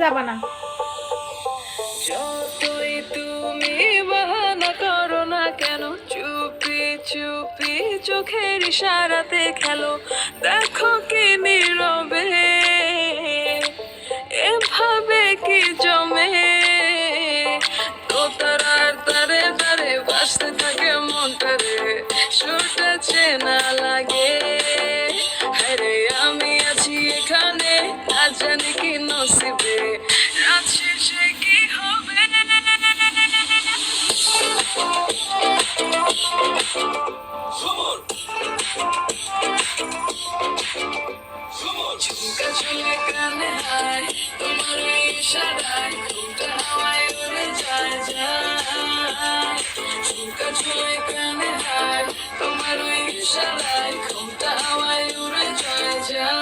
যাবা না। যতই তুমি বাহানা করো না কেন, চুপি চুপি চোখের ইশারাতে খেলো, দেখো কি নীরবে এভাবে কি জমে, তো তারার তারে তারে বাসতে থাকে মনটারে, সুরটা চেনা লাগে। আরে আমি আছি এখানে, না জানি কি নসিবে, রাত শেষে কি হবে। ঝুমকা ঝুলে কানে হায়, তোমার ওই ইশারায় ঘুমটা হাওয়ায় উড়ে যায় যায়। ঝুমকা ঝুলে কানে হায়, তোমার ওই ইশারায় ঘুমটা হাওয়ায় উড়ে যায় যায়।